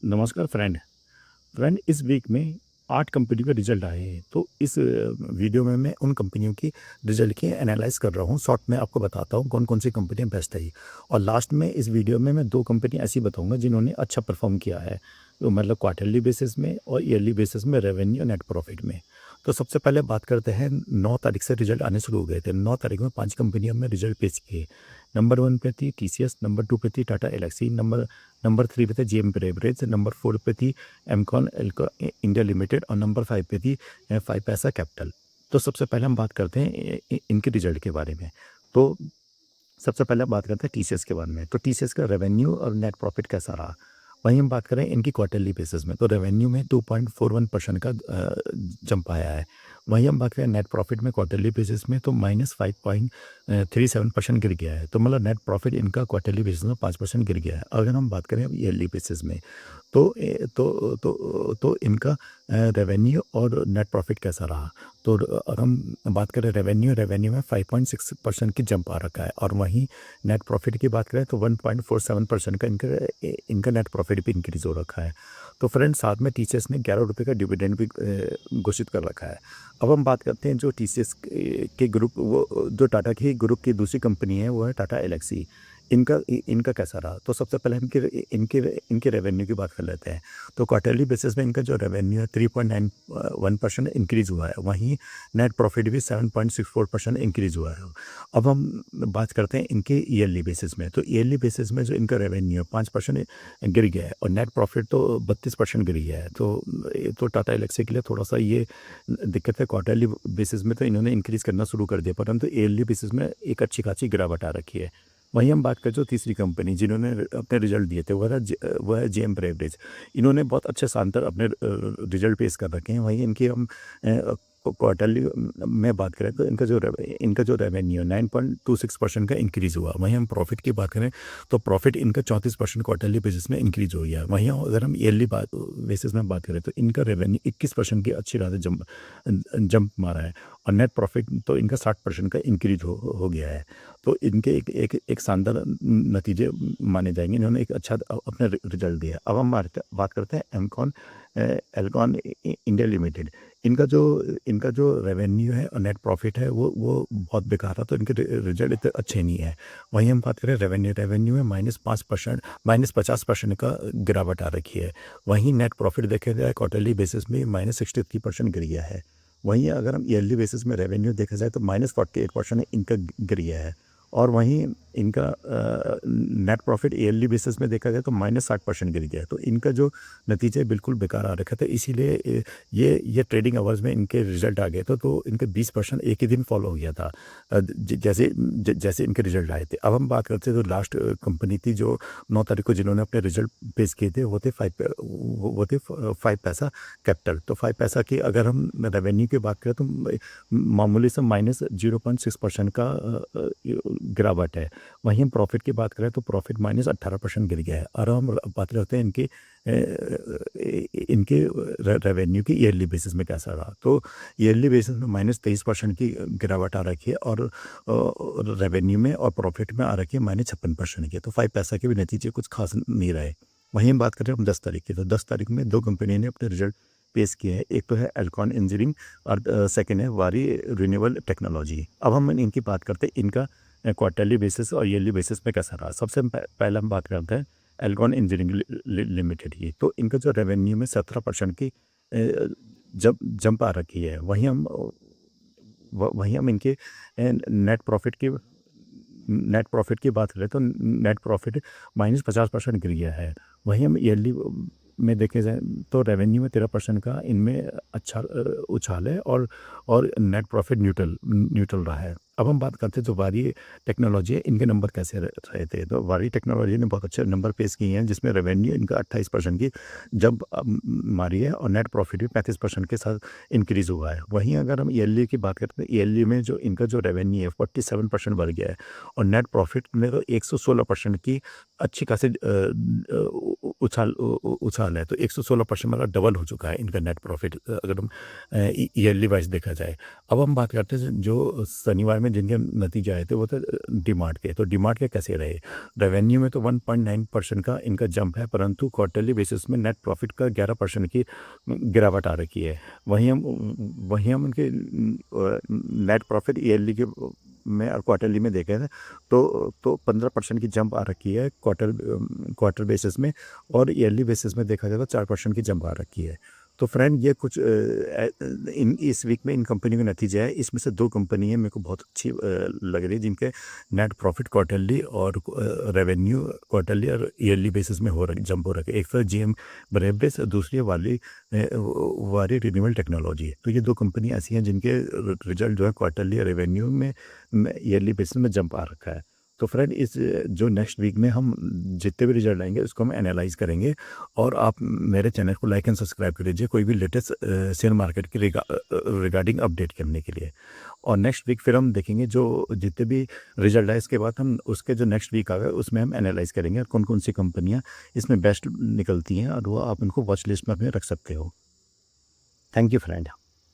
नमस्कार friend. Friend, इस week में 8 कंपनी के रिजल्ट आए हैं। तो इस वीडियो में मैं उन कंपनियों की रिजल्ट की एनालाइज़ कर रहा हूँ। शॉर्ट में आपको बताता हूँ कौन-कौन सी कंपनियाँ बेस्ट रही। और लास्ट में इस वीडियो में मैं 2 कंपनी ऐसी बताऊँगा जिन्होंने अच्छा परफ़ॉर्म किया है। तो मतलब क्वार्टरली बेसिस में और ईयरली बेसिस में रेवेन्यू नेट प्रॉफ़िट में। तो सबसे पहले बात करते हैं 9 तारीख से रिजल्ट आने शुरू हो गए थे। 9 तारीख में 5 कंपनियों में रिजल्ट पेश किए। नंबर 1 पे थी टीसीएस, नंबर 2 पे थी टाटा एल्क्सी, नंबर नंबर 3 पे थे जेएम बेवरेज, नंबर 4 पे थी एमकॉन इंडिया लिमिटेड और नंबर 5 पे थी 5 पैसा कैपिटल। तो सबसे पहले हम बात करते हैं इनके रिजल्ट के बारे में। तो सबसे पहले हम बात करते हैं टीसीएस के बारे में। तो टीसीएस का रेवेन्यू और नेट प्रॉफिट कैसा रहा? वहीं हम बात करें इनकी क्वार्टरली बेसिस में, तो रेवेन्यू में 2.41% का जंप आया है। वहीं हम बात करें नेट प्रॉफिट में क्वार्टरली बेसिस में, तो -5.37% गिर गया है। तो मतलब नेट प्रॉफिट इनका क्वार्टरली बेसिस में 5% गिर गया है। अगर हम बात करें अब ईयरली बेसिस में, तो इनका रेवेन्यू और नेट प्रॉफिट कैसा रहा? तो अगर हम बात करें रेवेन्यू में 5.6% की जंप आ रखा है, और वहीं नेट प्रॉफिट की बात करें तो 1.47% का इनका नेट प्रॉफिट भी इंक्रीज हो रखा है। तो फ्रेंड्स, साथ में टीसीएस ने 11 रुपये का डिविडेंड भी घोषित कर रखा है। अब हम बात करते हैं जो टीसीएस के ग्रुप, वो जो टाटा की ग्रुप की दूसरी कंपनी है, वो है टाटा एल्क्सी। इनका कैसा रहा? तो सबसे पहले इनके इनके इनके रेवेन्यू की बात कर लेते हैं। तो क्वार्टरली बेसिस में इनका जो रेवेन्यू है 3.91% इंक्रीज़ हुआ है। वहीं नेट प्रॉफिट भी 7.64% इंक्रीज़ हुआ है। अब हम बात करते हैं इनके ईयरली बेसिस में। तो ईयरली बेसिस में जो इनका रेवेन्यू है 5% गिर गया है, और नेट प्रॉफिट तो 32% गिर गया है। तो टाटा एल्क्सी के लिए थोड़ा-सा ये दिक्कत है। क्वार्टरली बेसिस में तो इन्होंने इंक्रीज़ करना शुरू कर दिया, परंतु ईयरली बेसिस में एक अच्छी खासी गिरावट आ रखी है। वहीं हम बात करें जो तीसरी कंपनी जिन्होंने अपने रिजल्ट दिए थे, वो है जेएम बेवरेज। इन्होंने बहुत अच्छे शानदार अपने रिजल्ट पेश कर रखे हैं। वहीं इनकी हम क्वार्टरली में बात करें तो इनका जो रेवेन्यू 9.26% का इंक्रीज़ हुआ। वहीं हम प्रॉफिट की बात करें तो प्रॉफिट इनका 34% क्वार्टरली बेसिस में इंक्रीज़ हो गया। वहीं अगर हम ईयरली बेसिस में बात करें तो इनका रेवेन्यू 21% की अच्छी राह जंप मारा है, और नेट प्रॉफिट तो इनका 60% का इंक्रीज हो गया है। तो इनके एक शानदार नतीजे माने जाएंगे। इन्होंने एक अच्छा अपना रिजल्ट दिया। अब हम बात करते हैं एल्कॉन इंडिया लिमिटेड। इनका जो रेवेन्यू है और नेट प्रॉफिट है वो बहुत बेकार था, तो इनके रिजल्ट इतने अच्छे नहीं है। वहीं हम बात करें रेवेन्यू में -5% -50% का गिरावट आ रखी है। वहीं नेट प्रॉफिट देखा जाए क्वार्टरली बेसिस में -63% गिर गया है। वहीं अगर हम ईयरली बेसिस में रेवेन्यू देखा जाए तो -48% इनका गिर गया है। और वहीं इनका नेट प्रॉफिट ईयरली बेसिस में देखा जाए तो -60% गिर गया है। तो इनका जो नतीजे बिल्कुल बेकार आ रखा था, इसीलिए ये ट्रेडिंग आवर्स में इनके रिजल्ट आ गए थे, तो इनके 20% एक ही दिन फॉलो हो गया था, जैसे इनके रिजल्ट आए थे। अब हम बात करते हैं तो लास्ट कंपनी थी जो 9 तारीख को जिन्होंने अपने रिजल्ट पेश किए थे, वो थे 5 पैसा कैपिटल। तो 5 पैसा की अगर हम रेवेन्यू की बात करें तो मामूली से -0.6% का गिरावट है। वहीं हम प्रॉफिट की बात करें तो प्रॉफिट -18% गिर गया है। और हम बात करते हैं इनके रेवेन्यू की ईयरली बेसिस में कैसा रहा। तो ईयरली बेसिस में -23% की गिरावट आ रखी है, और रेवेन्यू में और प्रॉफिट में आ रखी है -56% की। तो 5 पैसा के भी नतीजे कुछ खास नहीं रहे। वहीं हम बात करें हम 10 तारीख की, तो 10 तारीख में 2 कंपनी ने अपने रिजल्ट पेश किए हैं। एक तो है एल्कॉन इंजीनियरिंग, और सेकंड है वारी रिन्यूएबल टेक्नोलॉजी। अब हम इनकी बात करते हैं इनका क्वार्टरली बेसिस और ईयरली बेसिस में कैसा रहा। सबसे पहले हम बात करते हैं एल्कॉन इंजीनियरिंग लिमिटेड की। तो इनका जो रेवेन्यू में 17% की जंप आ रखी है। वहीं हम इनके नेट प्रॉफिट की बात करें तो नेट प्रॉफिट -50% गिर गया है। वहीं हम ईयरली में देखे जाए तो रेवेन्यू में 13% का इनमें अच्छा उछाल है, और नेट प्रॉफिट न्यूट्रल रहा है। अब हम बात करते हैं जो वारी टेक्नोलॉजी है, इनके नंबर कैसे रहे थे। तो वारी टेक्नोलॉजी ने बहुत अच्छे नंबर पेश किए हैं, जिसमें रेवेन्यू इनका 28% की जंप मारी है, और नेट प्रॉफिट भी 35% के साथ इंक्रीज हुआ है। वहीं अगर हम ईयरली की बात करते हैं, ईयरली में जो इनका जो रेवेन्यू है 47% बढ़ गया है, और नेट प्रॉफिट में तो 116% की अच्छी खासी उछाल है। तो 116% मतलब डबल हो चुका है इनका नेट प्रॉफ़िट, अगर हम ईयरली वाइज़ देखा जाए। अब हम बात करते हैं जो शनिवार में जिनके नतीजे आए थे वो थे डीमार्ट के। तो डीमार्ट के कैसे रहे? रेवेन्यू में तो 1.9% का इनका जंप है, परंतु क्वार्टरली बेसिस में नेट प्रॉफ़िट का 11% की गिरावट आ रखी है। वहीं हम उनके नेट प्रॉफ़िट ईयरली के में और क्वार्टरली में देखें ना, तो 15% की जंप आ रखी है क्वार्टर बेसिस में, और ईयरली बेसिस में देखा जाए तो 4% की जंप आ रखी है। तो फ्रेंड ये कुछ इन इस वीक में इन कंपनी के नतीजे हैं। इसमें से 2 कंपनी है मेरे को बहुत अच्छी लग रही है, जिनके नेट प्रॉफ़िट क्वार्टरली और रेवेन्यू क्वार्टरली और ईयरली बेसिस में जंप हो रखे। एक तो जीएम ब्रेवरिज, दूसरी है वारी रिन्यूएबल टेक्नोलॉजी है। तो ये 2 कंपनी ऐसी हैं जिनके रिजल्ट जो है क्वार्टरली रेवेन्यू में ईयरली बेसिस में जंप आ रखा है। तो फ्रेंड इस जो नेक्स्ट वीक में हम जितने भी रिजल्ट आएंगे उसको हम एनालाइज करेंगे, और आप मेरे चैनल को लाइक एंड सब्सक्राइब कर लीजिए कोई भी लेटेस्ट शेयर मार्केट के रिगार्डिंग अपडेट करने के लिए। और नेक्स्ट वीक फिर हम देखेंगे जो जितने भी रिजल्ट आए, इसके बाद हम उसके जो नेक्स्ट वीक आएगा उसमें हम एनालाइज करेंगे कौन कौन सी कंपनियां इसमें बेस्ट निकलती हैं, और वो आप इनको वॉच लिस्ट में अपने रख सकते हो। Thank you friend.